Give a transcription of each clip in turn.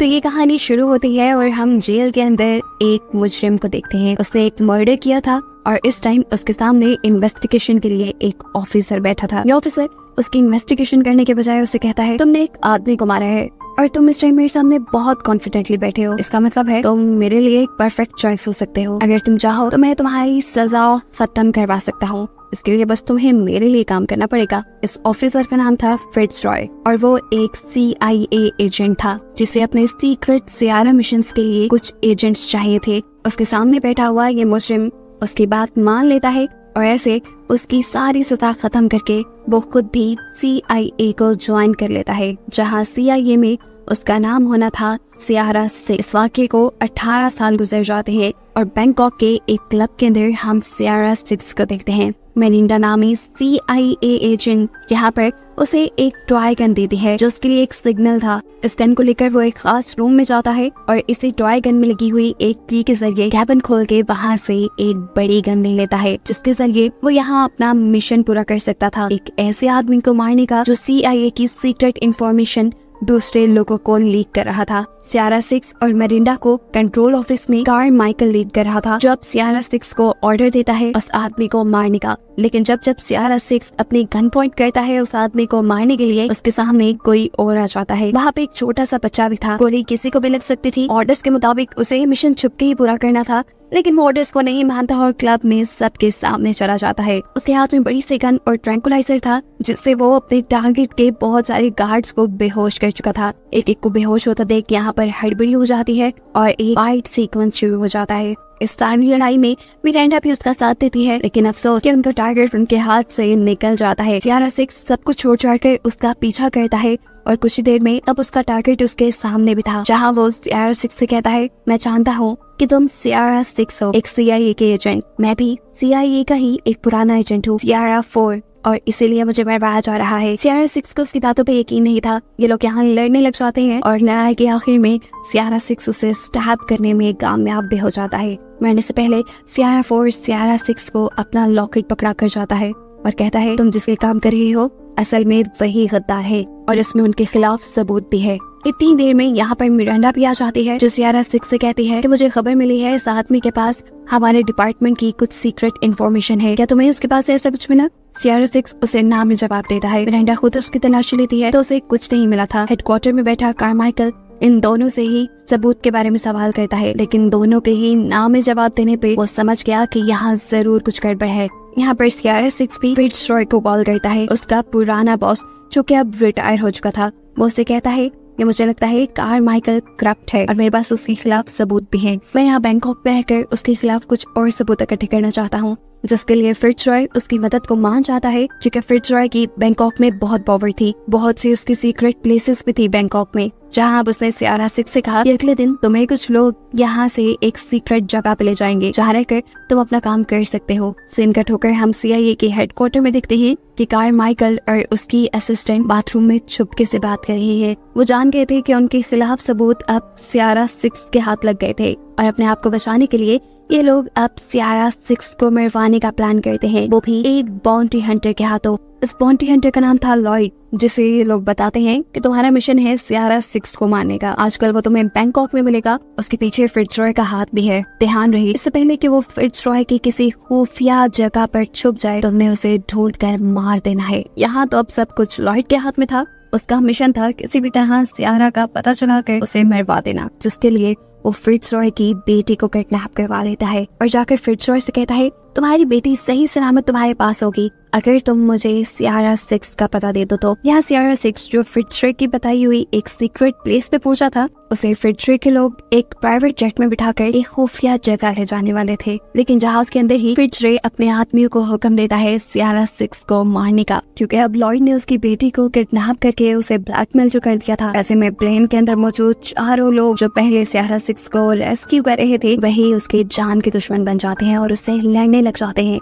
तो ये कहानी शुरू होती है और हम जेल के अंदर एक मुजरिम को देखते हैं। उसने एक मर्डर किया था और इस टाइम उसके सामने इन्वेस्टिगेशन के लिए एक ऑफिसर बैठा था। ये ऑफिसर उसकी इन्वेस्टिगेशन करने के बजाय उसे कहता है, तुमने एक आदमी को मारा है और तुम इस टाइम मेरे सामने बहुत कॉन्फिडेंटली बैठे हो। इसका मतलब है तुम मेरे लिए एक परफेक्ट चॉइस हो सकते हो। अगर तुम चाहो तो मैं तुम्हारी सजा खत्म करवा सकता हूँ। इसके लिए बस तुम्हें मेरे लिए काम करना पड़ेगा। इस ऑफिसर का नाम था फिट्जरॉय और वो एक CIA एजेंट था जिसे अपने सीक्रेट सियारा मिशंस के लिए कुछ एजेंट्स चाहिए थे। उसके सामने बैठा हुआ ये मुजरिम उसकी बात मान लेता है और ऐसे उसकी सारी सजा खत्म करके वो खुद भी CIA को ज्वाइन कर लेता है, जहाँ CIA में उसका नाम होना था सियारा 6। इस वाक़ये को 18 साल गुजर जाते हैं और बैंकॉक के एक क्लब के अंदर हम सियारा 6 को देखते हैं। मेलिंडा नामी CIA एजेंट यहाँ पर उसे एक टॉय गन देती है जो उसके लिए एक सिग्नल था। इस गन को लेकर वो एक खास रूम में जाता है और इसी टॉय गन में लगी हुई एक की के जरिए कैबिन खोल के वहाँ से एक बड़ी गन ले लेता है, जिसके जरिए वो यहाँ अपना मिशन पूरा कर सकता था, एक ऐसे आदमी को मारने का जो CIA की सीक्रेट इंफॉर्मेशन दूसरे लोगों को लीक कर रहा था। सियारा 6 और मेलिंडा को कंट्रोल ऑफिस में कारमाइकल लीड कर रहा था, जो अब सियारा 6 को ऑर्डर देता है उस आदमी को मारने का। लेकिन जब सियारा 6 अपनी गन पॉइंट करता है उस आदमी को मारने के लिए, उसके सामने कोई और आ जाता है। वहाँ पे एक छोटा सा बच्चा भी था। गोली किसी को भी लग सकती थी। ऑर्डर्स के मुताबिक उसे ये मिशन छुपके ही पूरा करना था, लेकिन वो ऑर्डर्स को नहीं मानता और क्लब में सबके सामने चला जाता है। उसके हाथ में बड़ी सी गन और ट्रैंकुलाइजर था, जिससे वो अपने टारगेट के बहुत सारे गार्ड्स को बेहोश कर चुका था। एक एक को बेहोश होता देख यहाँ पर हड़बड़ी हो जाती है और एक फाइट सीक्वेंस शुरू हो जाता है। इस सारी लड़ाई में मिरांडा भी उसका साथ देती है, लेकिन अफसोस कि उनका टारगेट उनके हाथ से निकल जाता है। सियारा 6 सब कुछ छोड़ छाड़ कर उसका पीछा करता है और कुछ ही देर में अब उसका टारगेट उसके सामने भी था, जहाँ वो सियारा 6 से कहता है, मैं जानता हूँ कि तुम सियारा 6 हो, एक CIA के एजेंट। मैं भी CIA का ही एक पुराना एजेंट हूँ, सियारा 4, और इसीलिए मुझे मरवाया जा रहा है। सियारा 6 को उसकी बातों पे यकीन नहीं था। ये लोग यहाँ लड़ने लग जाते हैं और लड़ाई के आखिर में सियारा 6 उसे स्टैब करने में कामयाब भी हो जाता है। मरने से पहले सियारा 4 सियारा 6 को अपना लॉकेट पकड़ा कर जाता है और कहता है, तुम जिसके काम कर रही हो असल में वही गद्दार है और इसमें उनके खिलाफ सबूत भी है। इतनी देर में यहाँ पर मिरांडा भी आ जाती है, जो सियारा 6 से कहती है कि मुझे खबर मिली है इस आदमी के पास हमारे डिपार्टमेंट की कुछ सीक्रेट इन्फॉर्मेशन है, क्या तुम्हें उसके पास ऐसा कुछ मिला? सियारा 6 उसे ना में जवाब देता है। मिरांडा खुद उसकी तलाशी लेती है तो उसे कुछ नहीं मिला था। हेडक्वार्टर में बैठा कारमाइकल इन दोनों से ही सबूत के बारे में सवाल करता है, लेकिन दोनों के ही ना में जवाब देने पे वो समझ गया कि यहाँ जरूर कुछ गड़बड़ है। यहाँ पर सियारा 6 भी फिट्जरॉय को कॉल करता है, उसका पुराना बॉस जो कि अब रिटायर हो चुका था। वो उससे कहता है कि मुझे लगता है कारमाइकल करप्ट है और मेरे पास उसके खिलाफ सबूत भी हैं। मैं यहाँ बैंकॉक में रहकर उसके खिलाफ कुछ और सबूत इकट्ठे करना चाहता हूँ, जिसके लिए फिट्जरॉय उसकी मदद को मान जाता है, क्योंकि फिट्जरॉय की बैंकॉक में बहुत पावर थी। बहुत सी उसकी सीक्रेट प्लेसेस भी थी बैंकॉक में, जहाँ अब उसने सियारा 6 से कहा कि अगले दिन तुम्हें कुछ लोग यहाँ से एक सीक्रेट जगह पे ले जाएंगे जहाँ रहकर तुम अपना काम कर सकते हो। सीन कट होकर हम CIA के हेडक्वार्टर में देखते हैं कि कारमाइकल और उसकी असिस्टेंट बाथरूम में चुपके से बात कर रही है। वो जान गए थे कि उनके खिलाफ सबूत अब सियारा 6 के हाथ लग गए थे और अपने आप को बचाने के लिए ये लोग अब सियारा 6 को मरवाने का प्लान करते हैं, वो भी एक बाउंटी हंटर के हाथों। इस बाउंटी हंटर का नाम था लॉयड, जिसे ये लोग बताते हैं कि तुम्हारा मिशन है सियारा 6 को मारने का। आजकल वो तुम्हें बैंकॉक में मिलेगा, उसके पीछे फिट्जरॉय का हाथ भी है। ध्यान रहे, इससे पहले कि वो फिट्जरॉय की किसी खुफिया जगह पर छुप जाए, तुमने उसे ढूंढ कर मार देना है। यहाँ तो अब सब कुछ लॉयड के हाथ में था। उसका मिशन था किसी भी तरह सियारा का पता चला कर उसे मरवा देना, जिसके लिए वो फिट्जरॉय की बेटी को किडनैप करवा लेता है और जाकर फिट्जरॉय से कहता है, तुम्हारी बेटी सही सलामत तुम्हारे पास होगी अगर तुम मुझे सियारा 6 का पता दे दो। तो यहाँ सियारा 6 जो फिट्जरॉय की बताई हुई एक सीक्रेट प्लेस पे पहुंचा था, उसे फिट्जरॉय के लोग एक प्राइवेट जेट में बिठाकर एक खुफिया जगह ले जाने वाले थे। लेकिन जहाज के अंदर ही फिट्जरॉय अपने आदमियों को हुक्म देता है सियारा 6 को मारने का, क्योंकि अब लॉयड ने उसकी बेटी को किडनैप करके उसे ब्लैकमेल जो कर दिया था। ऐसे में प्लेन के अंदर मौजूद चारों लोग जो पहले सियारा 6 को रेस्क्यू कर रहे थे, वही उसके जान के दुश्मन बन जाते हैं और उससे लड़ने लग जाते हैं।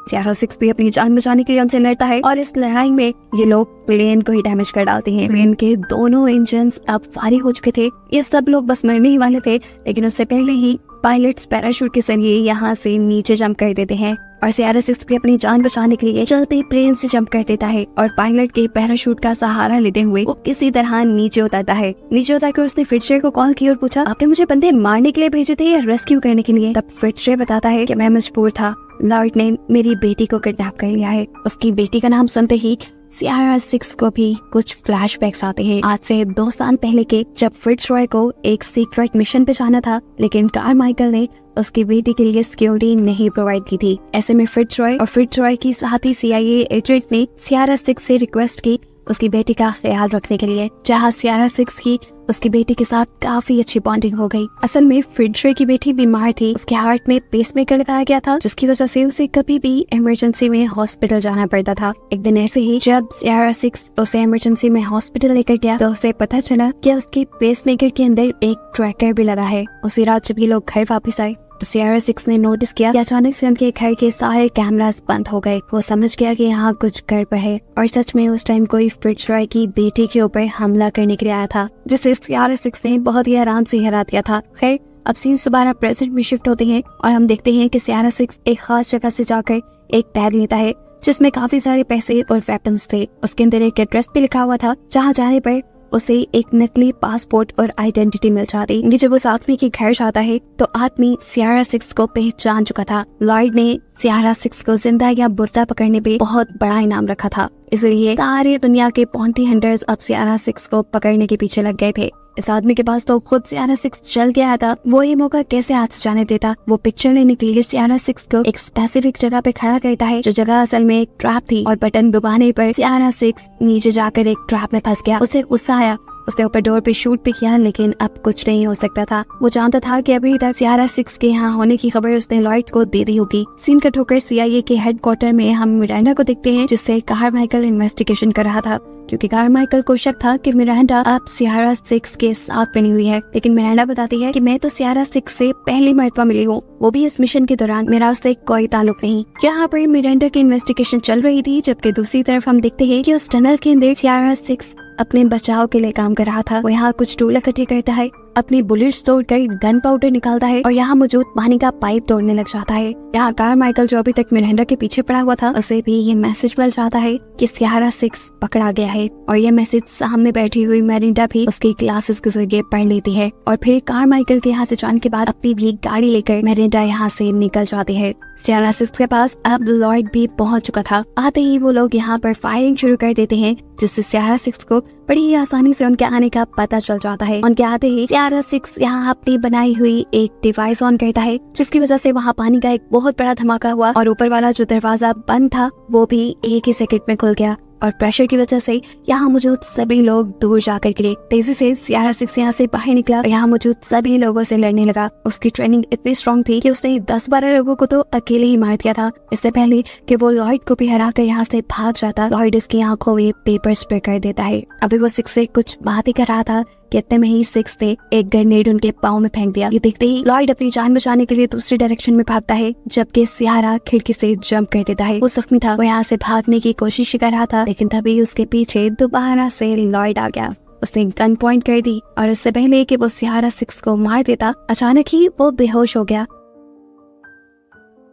सियारा सिक्स भी अपनी जान बचाने के लिए उनसे लड़ता है और इस लड़ाई में ये लोग प्लेन को ही डैमेज कर डालते हैं। प्लेन के दोनों इंजन्स अब फायर हो चुके थे। ये सब लोग बस मरने ही वाले थे, लेकिन उससे पहले ही पायलट्स पैराशूट के जरिए यहाँ से नीचे जंप कर देते हैं और सियारा सिक्स भी अपनी जान बचाने के लिए चलते प्लेन से जंप कर देता है और पायलट के पैराशूट का सहारा लेते हुए वो किसी तरह नीचे उतरता है। नीचे उतरकर उसने फिट्जरैल्ड को कॉल की और पूछा, आपने मुझे बंदे मारने के लिए भेजे थे या रेस्क्यू करने के लिए? तब फिट्जरैल्ड बताता है कि मैं मजबूर था, लॉर्ड ने मेरी बेटी को किडनैप कर लिया है। उसकी बेटी का नाम सुनते ही सियारा सिक्स को भी कुछ फ्लैशबैक्स आते हैं आज से 2 साल पहले के, जब फिट्जरॉय को एक सीक्रेट मिशन पे जाना था, लेकिन कारमाइकल ने उसकी बेटी के लिए सिक्योरिटी नहीं प्रोवाइड की थी। ऐसे में फिट्जरॉय और फिट्जरॉय की साथी CIA एजेंट ने सियारा सिक्स से रिक्वेस्ट की उसकी बेटी का ख्याल रखने के लिए, जहाँ सियारा सिक्स की उसकी बेटी के साथ काफी अच्छी बॉन्डिंग हो गई। असल में फिट्जरॉय की बेटी बीमार थी, उसके हार्ट में पेसमेकर लगाया गया था, जिसकी वजह से उसे कभी भी इमरजेंसी में हॉस्पिटल जाना पड़ता था। एक दिन ऐसे ही जब सियारा सिक्स उसे इमरजेंसी में हॉस्पिटल लेकर गया तो उसे पता चला कि उसके पेसमेकर के अंदर एक ट्रैकर भी लगा है। उसी रात जब ये लोग घर वापस आए तो सियारा सिक्स ने नोटिस किया कि अचानक से उनके घर के सारे कैमरास बंद हो गए। वो समझ गया कि यहाँ कुछ गड़बड़ है और सच में उस टाइम कोई फिट्जरॉय की बेटी के ऊपर हमला करने के लिए आया था, जिसे सियारा सिक्स ने बहुत ही आराम से हरा दिया था। खैर, अब सीन दोबारा प्रेजेंट में शिफ्ट होते हैं और हम देखते हैं कि सियारा सिक्स एक खास जगह से जाकर एक बैग लेता है जिसमें काफी सारे पैसे और वेपन्स थे। उसके अंदर एक एड्रेस भी लिखा हुआ था जहाँ जाने पर उसे एक नकली पासपोर्ट और आइडेंटिटी मिल जाती। ये जब उस आदमी के घर जाता है तो आदमी सियारा सिक्स को पहचान चुका था। लॉर्ड ने सियारा सिक्स को जिंदा या मुर्दा पकड़ने पे बहुत बड़ा इनाम रखा था, इसलिए सारे दुनिया के बाउंटी हंटर्स अब सियारा सिक्स को पकड़ने के पीछे लग गए थे। इस आदमी के पास तो खुद सियारा सिक्स चल के आया था, वो ये मौका कैसे हाथ से जाने देता। वो पिक्चर लेने के लिए सियारा सिक्स को एक स्पेसिफिक जगह पे खड़ा करता है, जो जगह असल में एक ट्रैप थी, और बटन दबाने पर सियारा सिक्स नीचे जाकर एक ट्रैप में फंस गया। उसे गुस्सा आया, उसने ऊपर डोर पे शूट भी किया, लेकिन अब कुछ नहीं हो सकता था। वो जानता था कि अभी तक सियारा सिक्स के यहाँ होने की खबर उसने लॉर्ड को दे दी होगी। सीन कट होकर CIA के हेडक्वार्टर में हम मिरांडा को देखते हैं, जिससे कारमाइकल इन्वेस्टिगेशन कर रहा था, क्योंकि कारमाइकल को शक था कि मिरांडा अब सियारा सिक्स के साथ बनी हुई है। लेकिन मिरांडा बताती है कि मैं तो सियारा सिक्स से पहली मर्तबा मिली हूँ, वो भी इस मिशन के दौरान, मेरा उससे कोई ताल्लुक नहीं। यहाँ पर मिरांडा की इन्वेस्टिगेशन चल रही थी, जबकि दूसरी तरफ हम देखते हैं कि उस टनल के अंदर सियारा सिक्स अपने बचाव के लिए काम कर रहा था। वो यहाँ कुछ टूल इकट्ठे करता है, अपनी बुलेट्स तोड़कर गन पाउडर निकालता है और यहाँ मौजूद पानी का पाइप तोड़ने लग जाता है। यहाँ कारमाइकल, जो अभी तक मिरांडा के पीछे पड़ा हुआ था, उसे भी ये मैसेज मिल जाता है कि सियारा सिक्स पकड़ा गया है, और ये मैसेज सामने बैठी हुई मिरांडा भी उसकी क्लासेस के जरिए पढ़ लेती है। और फिर कारमाइकल के यहाँ से जाने के बाद अपनी भी गाड़ी लेकर मिरांडा यहाँ से निकल जाती है। सियारा सिक्स के पास अब लॉर्ड भी पहुंच चुका था। आते ही वो लोग यहाँ पर फायरिंग शुरू कर देते हैं, जिससे सियारा सिक्स को बड़ी ही आसानी से उनके आने का पता चल जाता है। उनके आते ही सियारा सिक्स यहाँ अपनी बनाई हुई एक डिवाइस ऑन करता है, जिसकी वजह से वहाँ पानी का एक बहुत बड़ा धमाका हुआ और ऊपर वाला जो दरवाजा बंद था वो भी एक ही सेकंड में खुल गया, और प्रेशर की वजह से यहाँ मौजूद सभी लोग दूर जाकर गिरे। तेजी से सियारा सिक्स यहाँ से बाहर निकला और यहाँ मौजूद सभी लोगों से लड़ने लगा। उसकी ट्रेनिंग इतनी स्ट्रॉन्ग थी कि उसने 10-12 लोगों को तो अकेले ही मार दिया था, इससे पहले कि वो लॉर्ड को भी हरा कर यहाँ से भाग जाता। लॉर्ड उसकी आंखों में पेपर स्प्रे कर देता है। अभी वो सिक्स से कुछ बात ही कर रहा था कि इतने में ही सिक्स ने एक ग्रेनेड उनके पाँव में फेंक दिया। ये देखते ही लॉर्ड अपनी जान बचाने के लिए दूसरी डायरेक्शन में भागता है, जबकि सियारा खिड़की से जंप कर देता है। वो जख्मी था, वो यहाँ से भागने की कोशिश कर रहा था, लेकिन तभी उसके पीछे दोबारा से लॉर्ड आ गया। उसने गन पॉइंट कर दी और इससे पहले कि वो सियारा सिक्स को मार देता, अचानक ही वो बेहोश हो गया।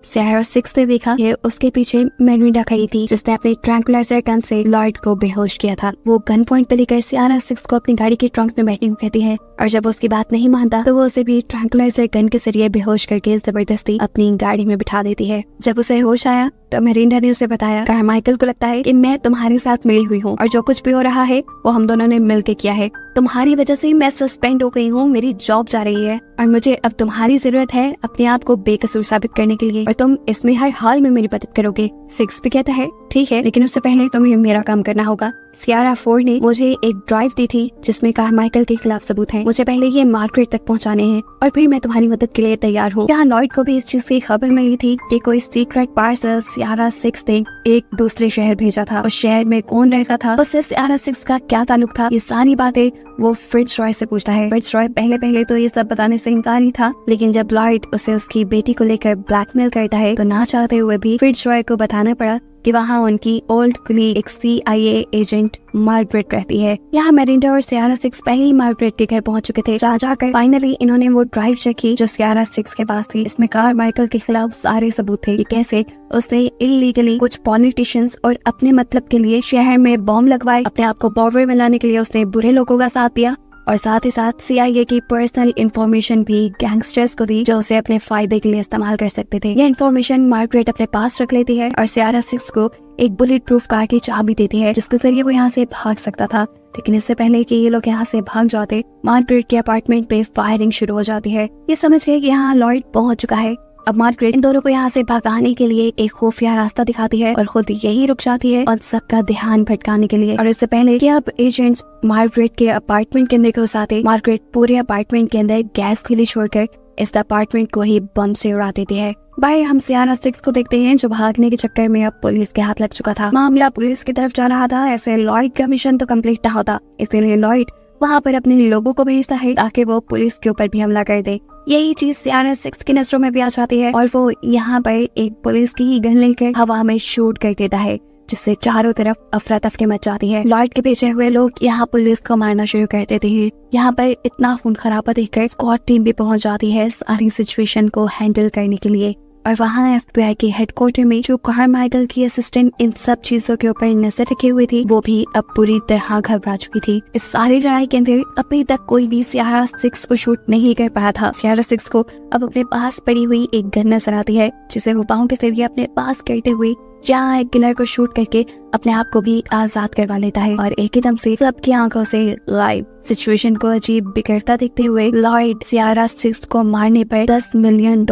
सियारा सिक्स ने देखा कि उसके पीछे मिरांडा खड़ी थी, जिसने अपने ट्रैंकुलाइजर गन से लॉर्ड को बेहोश किया था। वो गन पॉइंट पे लेकर सियारा सिक्स को अपनी गाड़ी के ट्रंक में बैठने को कहती है, और जब उसकी बात नहीं मानता तो वो उसे भी ट्रैंकुलाइजर गन के जरिए बेहोश करके जबरदस्ती अपनी गाड़ी में बिठा देती है। जब उसे होश आया तो मिरांडा ने उसे बताया, कारमाइकल को लगता है कि मैं तुम्हारे साथ मिली हुई हूँ और जो कुछ भी हो रहा है वो हम दोनों ने मिलकर किया है। तुम्हारी वजह से मैं सस्पेंड हो गई हूँ, मेरी जॉब जा रही है और मुझे अब तुम्हारी जरूरत है अपने आप को बेकसूर साबित करने के लिए, और तुम इसमें हर हाल में मेरी मदद करोगे। सिक्स भी कहता है ठीक है, लेकिन उससे पहले तुम्हें मेरा काम करना होगा। सियारा फोर्ड ने मुझे एक ड्राइव दी थी जिसमें कारमाइकल के खिलाफ सबूत हैं। मुझे पहले ये मार्गरेट तक पहुंचाने हैं और फिर मैं तुम्हारी मदद के लिए तैयार हूँ। यहाँ लॉयड को भी इस चीज की खबर मिली थी कि कोई सीक्रेट पार्सल सियारा 6 ने एक दूसरे शहर भेजा था। उस शहर में कौन रहता था, उससे सियारा 6 का क्या ताल्लुक था, ये सारी बातें वो फिट्जरॉय से पूछता है। फिट्जरॉय पहले तो ये सब बताने से इनकार ही था, लेकिन जब लॉयड उसे उसकी बेटी को लेकर ब्लैकमेल करता है तो ना चाहते हुए भी फिट्जरॉय को बताना पड़ा कि वहाँ उनकी ओल्ड कुलीग एक CIA एजेंट मार्गरेट रहती है। यहाँ मेरिंडा और सियारा 6 पहले ही मार्गरेट के घर पहुंच चुके थे। जहाँ जाकर फाइनली इन्होंने वो ड्राइव चेक की जो सियारा 6 के पास थी। इसमें कारमाइकल के खिलाफ सारे सबूत थे कि कैसे उसने इलीगली कुछ पॉलिटिशियंस और अपने मतलब के लिए शहर में बॉम्ब लगवाए। अपने आप को पावर में लाने के लिए उसने बुरे लोगों का साथ दिया और साथ ही साथ CIA की पर्सनल इंफॉर्मेशन भी गैंगस्टर्स को दी जो उसे अपने फायदे के लिए इस्तेमाल कर सकते थे। ये इंफॉर्मेशन मार्गरेट अपने पास रख लेती है और सियारा 6 को एक बुलेट प्रूफ कार की चाबी देती है जिसके जरिए वो यहाँ से भाग सकता था। लेकिन इससे पहले कि ये लोग यहाँ से भाग जाते, मार्गरेट के अपार्टमेंट पे फायरिंग शुरू हो जाती है। ये समझ गए कि यहाँ लॉयड पहुंच चुका है। अब मार्गरेट इन दोनों को यहाँ से भगाने के लिए एक खुफिया रास्ता दिखाती है और खुद यही रुक जाती है और सबका ध्यान भटकाने के लिए। और इससे पहले कि अब एजेंट्स मार्गरेट के अपार्टमेंट के अंदर घुस आते, मार्गरेट पूरे अपार्टमेंट के अंदर गैस खुली छोड़कर इस अपार्टमेंट को ही बम से उड़ा देती है। बाहर हम सियारा 6 को देखते हैं जो भागने के चक्कर में अब पुलिस के हाथ लग चुका था। मामला पुलिस की तरफ जा रहा था। ऐसे लॉयड का मिशन तो कम्प्लीट ना होता, इसलिए लॉयड वहाँ पर अपने लोगों को भेजता है ताकि वो पुलिस के ऊपर भी हमला कर दे। यही चीज सियारा 6 की नजरों में भी आ जाती है और वो यहाँ पर एक पुलिस की गन लेकर हवा में शूट कर देता है जिससे चारों तरफ अफरा तफरी मच जाती है। लॉयड के भेजे हुए लोग यहाँ पुलिस को मारना शुरू कर देते हैं। यहाँ पर इतना खून खराबा देखकर स्क्वाड टीम भी पहुंच जाती है सारी सिचुएशन को हैंडल करने के लिए। और वहाँ FBI के हेडक्वार्टर में जो कारमाइकल की असिस्टेंट इन सब चीजों के ऊपर नजर रखे हुए थी वो भी अब पूरी तरह घबरा चुकी थी। इस सारी लड़ाई के अंदर अभी तक कोई भी सियारा 6 को शूट नहीं कर पाया था। सियारा 6 को अब अपने पास पड़ी हुई एक गन नजर आती है जिसे वो पाँव के जरिए अपने पास करते हुए यहाँ एक किलर को शूट करके अपने आप को भी आजाद करवा लेता है और एक एकदम से सबकी आंखों से लाइव सिचुएशन को अजीब बिगड़ता देखते हुए लॉयड सियारा 6 को मारने पर $10 मिलियन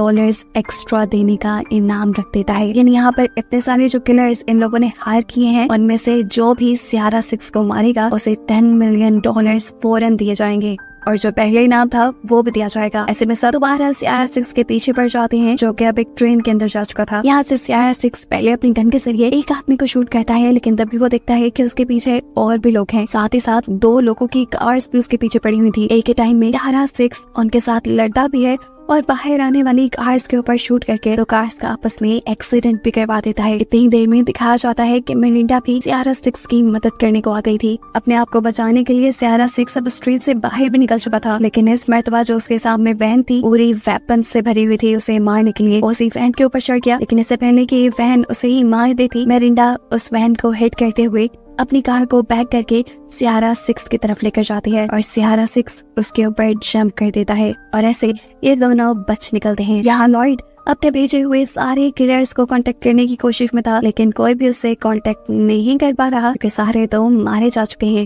एक्स्ट्रा देने का इनाम रख देता है। यानी यहाँ पर इतने सारे जो किलर्स इन लोगों ने हायर किए हैं उनमें से जो भी सियारा 6 को मारेगा उसे $10 मिलियन फौरन दिए जाएंगे और जो पहले इनाम था वो भी दिया जाएगा। ऐसे में सब दोबारा सियारा 6 के पीछे पड़ जाते हैं जो कि अब एक ट्रेन के अंदर जा चुका था। यहाँ से सियारा 6 पहले अपनी गन के जरिए एक आदमी को शूट करता है लेकिन तभी वो देखता है कि उसके पीछे और भी लोग हैं। साथ ही साथ 2 लोगों की कार्स भी उसके पीछे पड़ी हुई थी। एक ही टाइम में सियारा 6 उनके साथ लड़ता भी है और बाहर आने वाली कार्स के ऊपर शूट करके तो कार्स का आपस में एक्सीडेंट भी करवा देता है। इतनी देर में दिखाया जाता है कि मेरिंडा भी सियारा 6 की मदद करने को आ गई थी। अपने आप को बचाने के लिए सियारा 6 अब स्ट्रीट से बाहर भी निकल चुका था, लेकिन इस मर्तबा जो उसके सामने वैन थी पूरी वेपन से भरी हुई थी उसे मारने के लिए। उसी वैन के ऊपर चढ़ गया, लेकिन इससे पहले कि ये वैन उसे ही मार देती मेरिंडा उस वैन को हिट करते हुए अपनी कार को बैक करके सियारा 6 की तरफ लेकर जाती है और सियारा 6 उसके ऊपर जंप कर देता है और ऐसे ये दोनों बच निकलते हैं। यहाँ लॉयड अपने भेजे हुए सारे किलर्स को कांटेक्ट करने की कोशिश में था लेकिन कोई भी उससे कांटेक्ट नहीं कर पा रहा क्योंकि सारे तो मारे जा चुके हैं।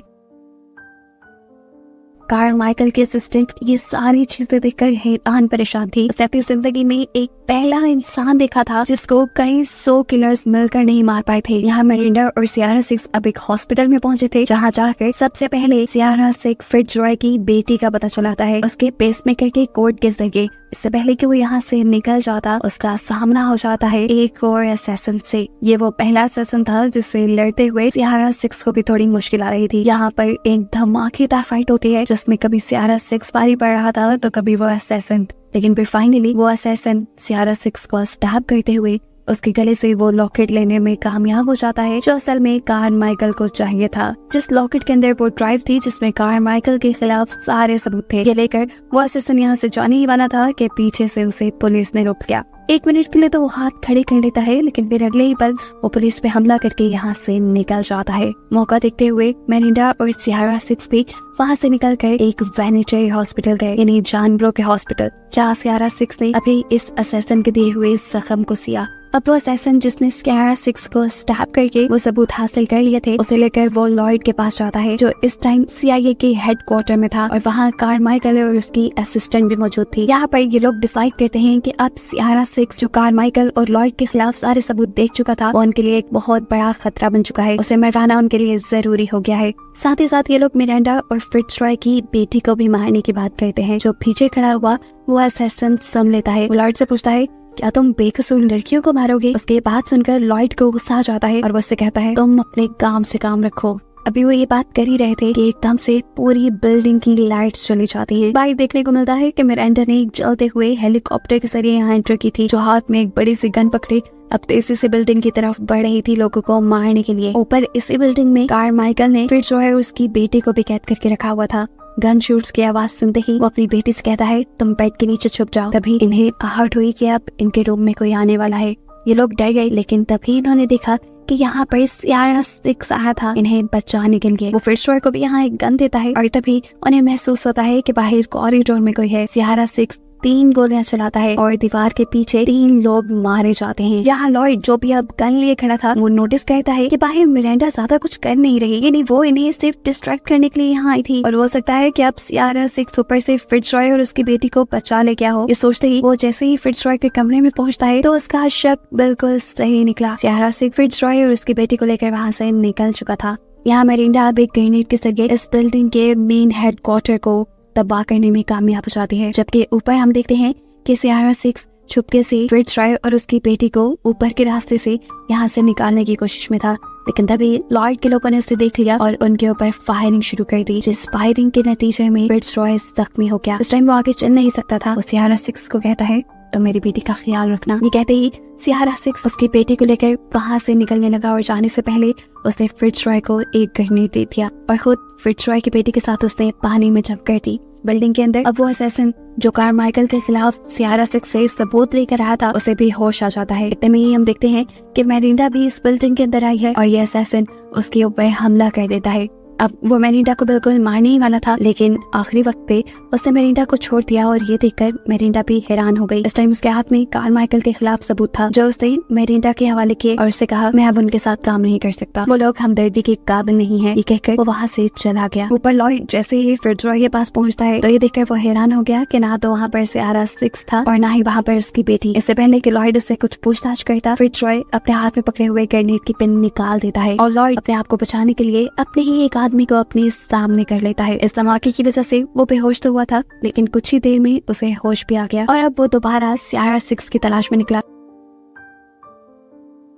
कारमाइकल के असिस्टेंट ये सारी चीजें देखकर हैरान परेशान थी। उसने अपनी जिंदगी में एक पहला इंसान देखा था जिसको कई 100 किलर्स मिलकर नहीं मार पाए थे। यहाँ मेरिंडा और सियारा 6 अब एक हॉस्पिटल में पहुंचे थे जहाँ जाकर सबसे पहले सियारा 6 फिट्जरॉय की बेटी का पता चलाता है उसके पेसमेकर के कोड के जरिए। इससे पहले कि वो यहाँ से निकल जाता उसका सामना हो जाता है एक और असैसिन से। ये वो पहला असैसिन था जिससे लड़ते हुए सियारा 6 को भी थोड़ी मुश्किल आ रही थी। यहाँ पर एक धमाकेदार फाइट होती है जिसमें कभी सियारा 6 पारी पड़ रहा था तो कभी वो असैसिन, लेकिन फिर फाइनली वो असैसिन सियारा 6 को स्टैब करते हुए उसके गले से वो लॉकेट लेने में कामयाब हो जाता है जो असल में कारमाइकल को चाहिए था। जिस लॉकेट के अंदर वो ड्राइव थी जिसमें कारमाइकल के खिलाफ सारे सबूत थे, ये लेकर वो असिस्टेंट यहाँ से जाने ही वाला था कि पीछे से उसे पुलिस ने रोक लिया। 1 मिनट के लिए तो वो हाथ खड़े कर लेता है लेकिन फिर अगले ही पल वो पुलिस पे हमला करके यहाँ से निकल जाता है। मौका देखते हुए मेरिंडा और सियारा 6 भी वहाँ से निकल कर एक वेटरनरी हॉस्पिटल गए, यानी जानवरों के हॉस्पिटल, जहाँ सियारा 6 ने अभी इस असैसिन के दिए हुए जख्म को सिया। अब वो असैसिन जिसने सियारा 6 को स्टैप करके वो सबूत हासिल कर लिए थे, उसे लेकर वो लॉयड के पास जाता है जो इस टाइम CIA के हेडक्वार्टर में था, और वहाँ कारमाइकल और उसकी असिस्टेंट भी मौजूद थी। यहाँ पर ये लोग डिसाइड करते हैं कि अब सियारा 6 जो कारमाइकल और लॉयड के खिलाफ सारे सबूत देख चुका था, वो उनके लिए एक बहुत बड़ा खतरा बन चुका है, उसे मरवाना उनके लिए जरूरी हो गया है। साथ ही साथ ये लोग मिरांडा और फिट्जरॉय की बेटी को भी मारने की बात करते हैं। जो पीछे खड़ा हुआ वो असैसिन सुन लेता है, वो लॉयड से पूछता है क्या तुम बेकसूर लड़कियों को मारोगे? उसके बात सुनकर लॉयड को गुस्सा आ जाता है और वो उससे कहता है तुम अपने काम से काम रखो। अभी वो ये बात कर ही रहे थे कि एकदम से पूरी बिल्डिंग की लाइट्स चली जाती हैं। बाहर देखने को मिलता है कि मिरांडा ने एक जलते हुए हेलीकॉप्टर के जरिए यहाँ एंटर की थी, जो हाथ में एक बड़ी सी गन पकड़े अब तेजी से बिल्डिंग की तरफ बढ़ रही थी लोगों को मारने के लिए। ऊपर इसी बिल्डिंग में कारमाइकल ने फिट्जरॉय और उसकी बेटी को भी कैद करके रखा हुआ था। गन शूट्स की आवाज सुनते ही वो अपनी बेटी से कहता है तुम बेड के नीचे छुप जाओ। तभी इन्हें आहट हुई कि अब इनके रूम में कोई आने वाला है। ये लोग डर गए, लेकिन तभी इन्होंने देखा कि यहाँ पर सियारा 6 आया था इन्हें बचाने के लिए। वो फिट्जरॉय को भी यहाँ एक गन देता है और तभी उन्हें महसूस होता है कि बाहर कॉरिडोर में कोई है। सियारा 6 3 गोलियां चलाता है और दीवार के पीछे 3 लोग मारे जाते हैं। यहाँ लॉयड जो भी अब गन लिए खड़ा था वो नोटिस करता है कि बाहर मिरांडा ज्यादा कुछ कर नहीं रही, यानी वो इन्हें सिर्फ डिस्ट्रैक्ट करने के लिए यहाँ आई थी, और हो सकता है कि अब सियारा 6 ऊपर से फिट्जरॉय और उसकी बेटी को बचा ले गया हो। ये सोचते ही वो जैसे ही फिट्जरॉय के कमरे में पहुंचता है तो उसका शक बिल्कुल सही निकला। सियारा 6 फिट्जरॉय और उसकी बेटी को लेकर वहाँ से निकल चुका था। यहाँ मिरांडा अब एक ग्रेनेड के जरिए इस बिल्डिंग के मेन हेडक्वार्टर को तबाह करने में कामयाब हो जाती है, जबकि ऊपर हम देखते हैं कि सियारा 6 छुपके से फिट्जरॉय और उसकी बेटी को ऊपर के रास्ते से यहाँ से निकालने की कोशिश में था, लेकिन तभी लॉयड के लोगों ने उसे देख लिया और उनके ऊपर फायरिंग शुरू कर दी, जिस फायरिंग के नतीजे में फिट्जरॉय जख्मी हो गया। इस टाइम वो आगे चल नहीं सकता था। वो सियारा 6 को कहता है तो मेरी बेटी का ख्याल रखना। ये कहते ही सियारा 6 उसकी बेटी को लेकर वहाँ से निकलने लगा और जाने से पहले उसने फिट्जरॉय को एक ग्रेनेड दे दिया और खुद फिट्जरॉय की बेटी के साथ उसने पानी में जंप कर दी। बिल्डिंग के अंदर अब वो असैसिन जो कारमाइकल के खिलाफ सियारा 6 से सबूत लेकर आया था उसे भी होश आ जाता है। इतने में ही हम देखते हैं कि मिरांडा भी इस बिल्डिंग के अंदर आई है और ये असैसिन उसके ऊपर हमला कर देता है। अब वो मिरांडा को बिल्कुल मारने ही वाला था, लेकिन आखिरी वक्त पे उसने मिरांडा को छोड़ दिया और ये देखकर मिरांडा भी हैरान हो गई। इस टाइम उसके हाथ में कारमाइकल के खिलाफ सबूत था जो उसने मिरांडा के हवाले किए और उससे कहा मैं अब उनके साथ काम नहीं कर सकता, वो लोग हमदर्दी के काबिल नहीं है। ये कहकर वो वहाँ से चला गया। ऊपर लॉयड जैसे ही फिट्जरॉय के पास पहुँचता है तो ये देखकर वो हैरान हो गया कि ना तो वहाँ पर सियारा 6 था और ना ही वहाँ पर उसकी बेटी। इससे पहले कि लॉयड उससे कुछ पूछताछ करता, फिट्जरॉय अपने हाथ में पकड़े हुए ग्रेनेड की पिन निकाल देता है और लॉयड अपने आप को बचाने के लिए अपने ही एक आदमी को अपने सामने कर लेता है। इस धमाके की वजह से वो बेहोश तो हुआ था, लेकिन कुछ ही देर में उसे होश भी आ गया और अब वो दोबारा सियारा 6 की तलाश में निकला।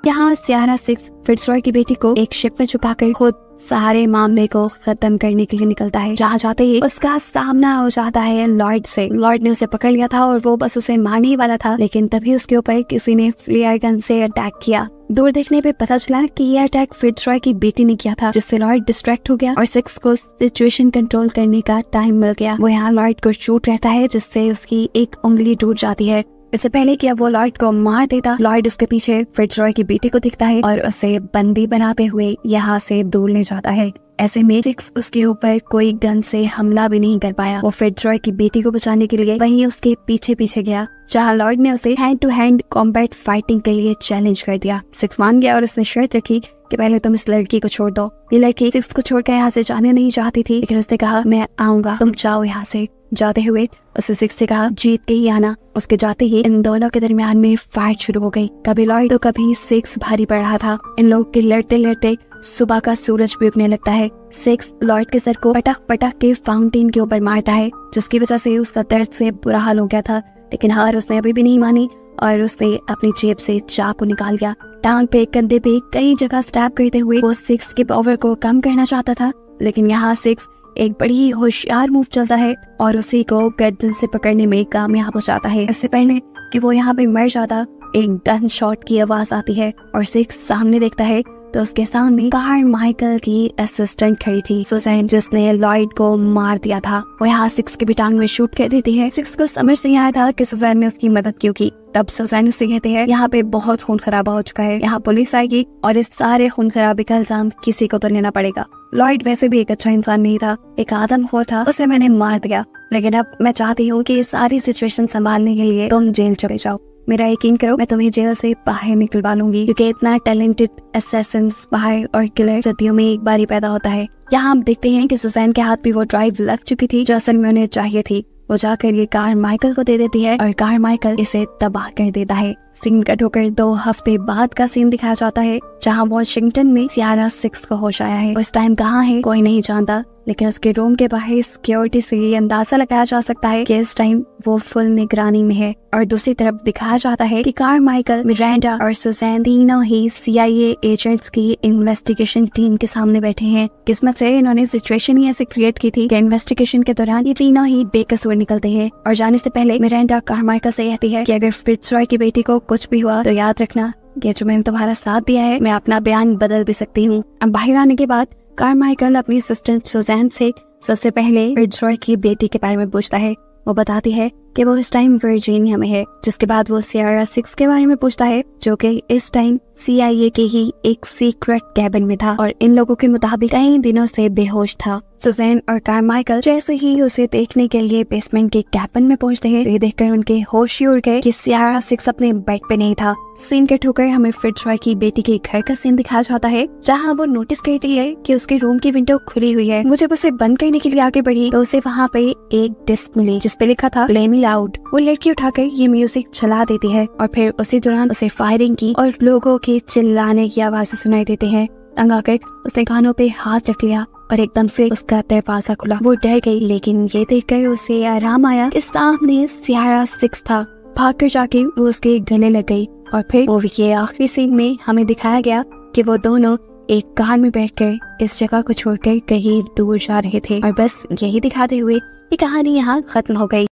यहाँ सियारा 6 फिट्जरॉय की बेटी को एक शिप में छुपाकर खुद सारे मामले को खत्म करने के लिए निकलता है। जहाँ जाते ही उसका सामना हो जाता है लॉयड से। लॉयड ने उसे पकड़ लिया था और वो बस उसे मारने ही वाला था, लेकिन तभी उसके ऊपर किसी ने फ्लेयर गन से अटैक किया। दूर देखने पे पता चला कि यह अटैक फिट्जरॉय की बेटी ने किया था, जिससे लॉयड डिस्ट्रैक्ट हो गया और 6 को सिचुएशन कंट्रोल करने का टाइम मिल गया। वो यहाँ लॉयड को शूट करता है, जिससे उसकी एक उंगली टूट जाती है। इससे पहले कि अब वो लॉयड को मार देता, लॉयड उसके पीछे फिट्जरॉय की बेटी को दिखता है और उसे बंदी बनाते हुए यहाँ से दूर ले जाता है। ऐसे में 6 उसके ऊपर कोई गन से हमला भी नहीं कर पाया। वो फिट्जरॉय की बेटी को बचाने के लिए वहीं उसके पीछे पीछे गया, जहाँ लॉयड ने उसे hand to hand combat fighting के लिए चैलेंज कर दिया। 6 मान गया और उसने शर्त रखी कि पहले तुम इस लड़की को छोड़ दो। ये लड़की 6 को छोड़कर यहाँ से जाने नहीं चाहती थी, लेकिन उसने कहा मैं आऊंगा, तुम जाओ यहाँ से। जाते हुए उसने 6 से कहा जीत के ही आना। उसके जाते ही इन दोनों के दरमियान में फाइट शुरू हो गई। कभी लॉयड तो कभी 6 भारी पड़ रहा था। इन लोगों के लड़ते लड़ते सुबह का सूरज भी उगने लगता है। 6 लॉयड के सर को पटक पटक के फाउंटेन के ऊपर मारता है, जिसकी वजह से उसका दर्द से बुरा हाल हो गया था, लेकिन हार उसने अभी भी नहीं मानी और उसने अपनी जेब से चाकू निकाल लिया। टांग पे, कंधे पे कई जगह स्टैब करते हुए वो 6 के पावर को कम करना चाहता था, लेकिन यहाँ 6 एक बड़ी होशियार मूव चलता है और उसी को गर्दन से पकड़ने में कामयाब हो जाता है। इससे पहले कि वो यहाँ पे मर जाता, एक गन शॉट की आवाज आती है और 6 सामने देखता है तो उसके सामने कारमाइकल की असिस्टेंट खड़ी थी, सुजैन, जिसने लॉयड को मार दिया था। वो यहाँ 6 के भी टांग में शूट कर देती है। 6 को समझ नहीं आया था कि सुजैन ने उसकी मदद क्यों की। तब सुजैन उससे कहते हैं यहाँ पे बहुत खून खराबा हो चुका है, यहाँ पुलिस आएगी और इस सारे खून खराबे का इल्जाम किसी को तो लेना पड़ेगा। लॉयड वैसे भी एक अच्छा इंसान नहीं था, एक आदमखोर था, उसे मैंने मार दिया, लेकिन अब मैं चाहती हूँ कि ये सारी सिचुएशन संभालने के लिए तुम जेल चले जाओ। मेरा यकीन करो, मैं तुम्हें जेल से बाहर निकलवा लूंगी, क्योंकि इतना टैलेंटेड असैसिन, स्पाई और किलर सदियों में एक बार ही पैदा होता है। यहाँ हम देखते हैं कि सुजैन के हाथ भी वो ड्राइव लग चुकी थी जो असल में उन्हें चाहिए थी। वो जाकर ये कार माइकल को दे देती है और कार माइकल इसे तबाह कर देता है। सीन कट होकर 2 हफ्ते बाद का सीन दिखाया जाता है, जहाँ वॉशिंगटन में सियारा 6 को होश आया है। उस टाइम कहाँ है कोई नहीं जानता, लेकिन उसके रूम के बाहर सिक्योरिटी से ये अंदाजा लगाया जा सकता है कि इस टाइम वो फुल निगरानी में है। और दूसरी तरफ दिखाया जाता है कि कारमाइकल, मिरांडा और सुजैन तीनों ही CIA एजेंट्स की इन्वेस्टिगेशन टीम के सामने बैठे हैं। किस्मत से इन्होंने सिचुएशन ही ऐसे क्रिएट की थी कि इन्वेस्टिगेशन के दौरान ये तीनों ही बेकसूर निकलते हैं। और जाने से पहले मिरांडा कारमाइकल से कहती है कि अगर फिट्जरॉय की बेटी को कुछ भी हुआ तो याद रखना, ये जो मैंने तुम्हारा साथ दिया है, मैं अपना बयान बदल भी सकती हूँ। अब बाहर आने के बाद कारमाइकल अपनी असिस्टेंट सुजैन से सबसे पहले फिट्जरॉय की बेटी के बारे में पूछता है। वो बताती है कि वो इस टाइम वर्जीनिया में है। जिसके बाद वो सियारा 6 के बारे में पूछता है, जो कि इस टाइम CIA के ही एक सीक्रेट कैबिन में था और इन लोगों के मुताबिक कई दिनों से बेहोश था। सुजैन और कारमाइकल जैसे ही उसे देखने के लिए बेसमेंट के कैबिन में पहुंचते हैं, ये देखकर उनके होश ही उड़ गए कि सियारा 6 अपने बेड पे नहीं था। सीन कट होकर हमें फिट्जरॉय की बेटी के घर का सीन दिखाया जाता है, जहाँ वो नोटिस करती है कि उसके रूम की विंडो खुली हुई है। वो जब उसे बंद करने के लिए आगे बढ़ी तो उसे वहाँ पे एक डिस्क मिली जिसपे लिखा था प्ले मी लाउड। वो लड़की उठाकर ये म्यूजिक चला देती है और फिर उसी दौरान उसे फायरिंग की और लोगों के चिल्लाने की आवाजें सुनाई देती हैं। तंग आकर उसने कानों पे हाथ रख लिया और एकदम से उसका दरवाजा खुला। वो डर गई, लेकिन ये देखकर उसे आराम आया कि सामने सियारा 6 था। भागकर जाके वो उसके गले लग गई और फिर मूवी के आखिरी सीन में हमें दिखाया गया कि वो दोनों एक कार में बैठकर इस जगह को छोड़कर कहीं दूर जा रहे थे। और बस यही दिखाते हुए ये कहानी यहाँ खत्म हो गई।